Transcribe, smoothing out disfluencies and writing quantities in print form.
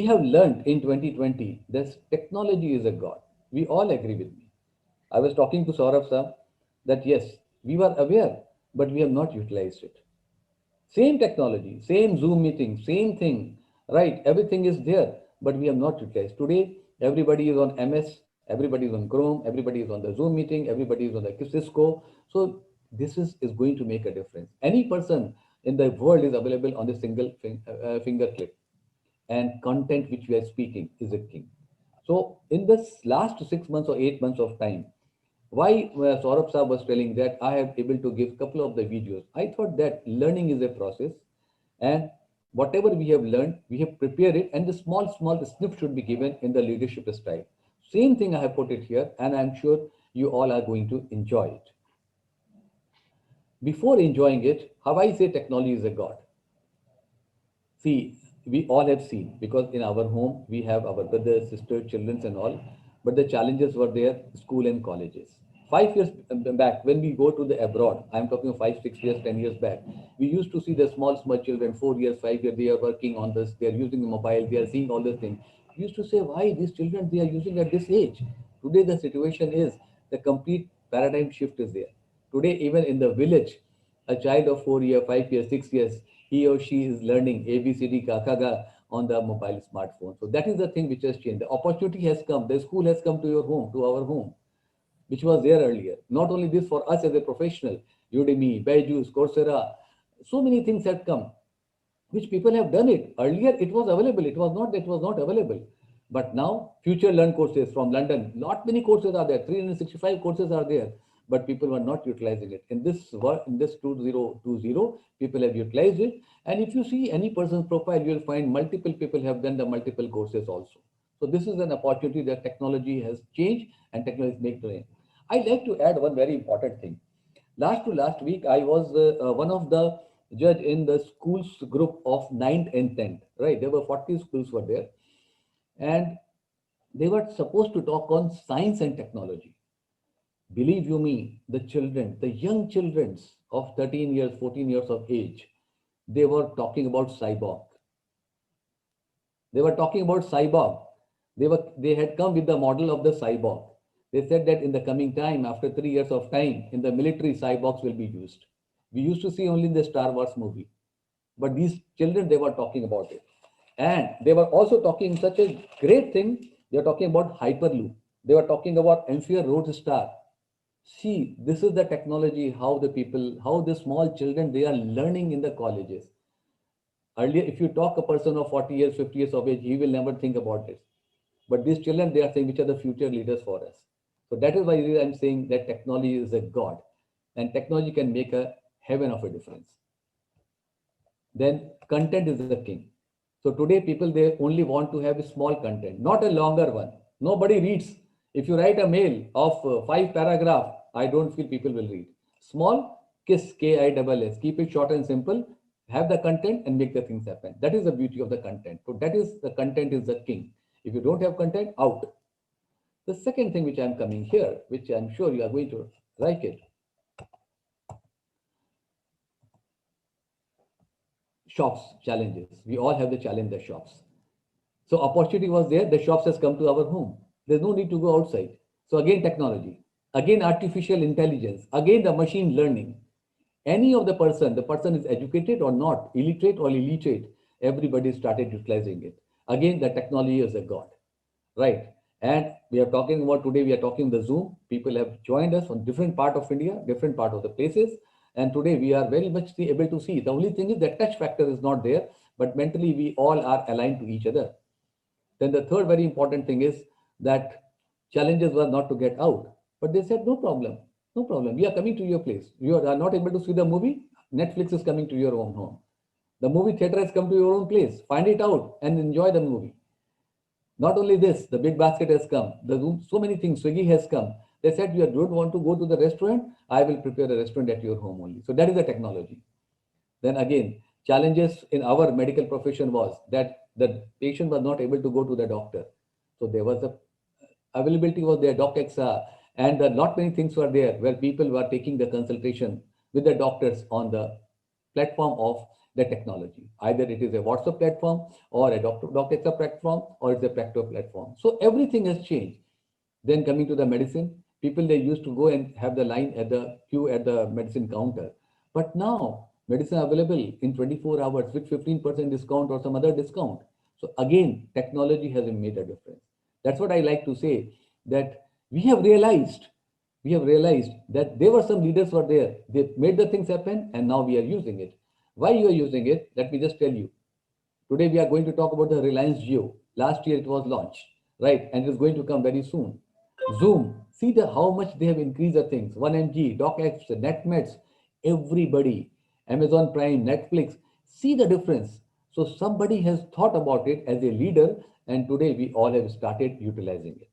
we have learned in 2020 that technology is a god. We all agree with me. I was talking to Saurabh sir that yes, we were aware, but we have not utilized it. Same technology, same Zoom meeting, same thing, right? Everything is there, but we have not utilized. Today, everybody is on MS, everybody is on Chrome, everybody is on the Zoom meeting, everybody is on the Cisco. So this is going to make a difference. Any person in the world is available on a single finger click, and content which we are speaking is a king. So in this last 6 months or 8 months of time, why Saurabh Saab was telling that I have able to give couple of the videos. I thought that learning is a process, and whatever we have learned, we have prepared it, and the small snip should be given in the leadership style. Same thing I have put it here, and I'm sure you all are going to enjoy it. Before enjoying it, how I say technology is a god. See, we all have seen because in our home we have our brothers, sisters, children, and all. But the challenges were there, school and colleges. 5 years back, when we go to the abroad, I'm talking of 5, 6 years, 10 years back, we used to see the small children, 4 years, 5 years, they are working on this, they are using the mobile, they are seeing all these things. We used to say, why these children they are using at this age? Today the situation is the complete paradigm shift is there. Today, even in the village, a child of 4 years, 5 years, 6 years, he or she is learning ABCD Kakaga on the mobile smartphone. So that is the thing which has changed. The opportunity has come. The school has come to your home, to our home, which was there earlier. Not only this for us as a professional, Udemy, Byju's, Coursera, so many things have come, which people have done it. Earlier, it was available. It was not that it was not available. But now, future learn courses from London, not many courses are there. 365 courses are there, but people were not utilizing it. In this 2020, people have utilized it. And if you see any person's profile, you will find multiple people have done the multiple courses also. So this is an opportunity that technology has changed and technology is making. I'd like to add one very important thing. Last to last week, I was one of the judge in the schools group of ninth and 10th, right? There were 40 schools were there, and they were supposed to talk on science and technology. Believe you me, the children, the young children of 13 years, 14 years of age, they were talking about cyborg. They were talking about cyborg. They had come with the model of the cyborg. They said that in the coming time, after 3 years of time, in the military, cyborgs will be used. We used to see only in the Star Wars movie, but these children they were talking about it, and they were also talking such a great thing. They were talking about hyperloop. They were talking about Enfield Roadstar. See, this is the technology. How the people, how the small children they are learning in the colleges. Earlier, if you talk a person of 40 years, 50 years of age, he will never think about this. But these children, they are saying which are the future leaders for us. So that is why I'm saying that technology is a God, and technology can make a heaven of a difference. Then content is the king. So today people they only want to have a small content, not a longer one. Nobody reads. If you write a mail of 5 paragraph, I don't feel people will read. Small, kiss, KISS. Keep it short and simple. Have the content and make the things happen. That is the beauty of the content. So that is the content is the king. If you don't have content, out. The second thing which I'm coming here, which I'm sure you are going to like it, shops challenges. We all have the challenge the shops. So opportunity was there. The shops has come to our home. There's no need to go outside. So again, technology, again, artificial intelligence, again, the machine learning. Any of the person is educated or not, illiterate or illiterate, everybody started utilizing it. Again, the technology is a god, right? And we are talking about today, we are talking the Zoom. People have joined us from different part of India, different part of the places. And today we are very much able to see. The only thing is that touch factor is not there, but mentally we all are aligned to each other. Then the third very important thing is that challenges were not to get out. But they said, no problem, no problem. We are coming to your place. You are not able to see the movie. Netflix is coming to your own home. The movie theater has come to your own place. Find it out and enjoy the movie. Not only this, the big basket has come. The room, so many things. Swiggy has come. They said, you don't want to go to the restaurant. I will prepare a restaurant at your home only. So that is the technology. Then again, challenges in our medical profession was that the patient was not able to go to the doctor. So there was a availability was there, DocXR, and a lot many things were there where people were taking the consultation with the doctors on the platform of the technology. Either it is a WhatsApp platform or a DocXA platform or it's a Practo platform. So everything has changed. Then coming to the medicine, people they used to go and have the line at the queue at the medicine counter. But now medicine available in 24 hours with 15% discount or some other discount. So again, technology has made a difference. That's what I like to say, that we have realized that there were some leaders were there. They made the things happen and now we are using it. Why you are using it? Let me just tell you. Today we are going to talk about the Reliance Jio. Last year it was launched, right? And it's going to come very soon. Zoom, see how much they have increased the things. 1mg, DocX, NetMeds, everybody, Amazon Prime, Netflix, see the difference. So somebody has thought about it as a leader, and today we all have started utilizing it.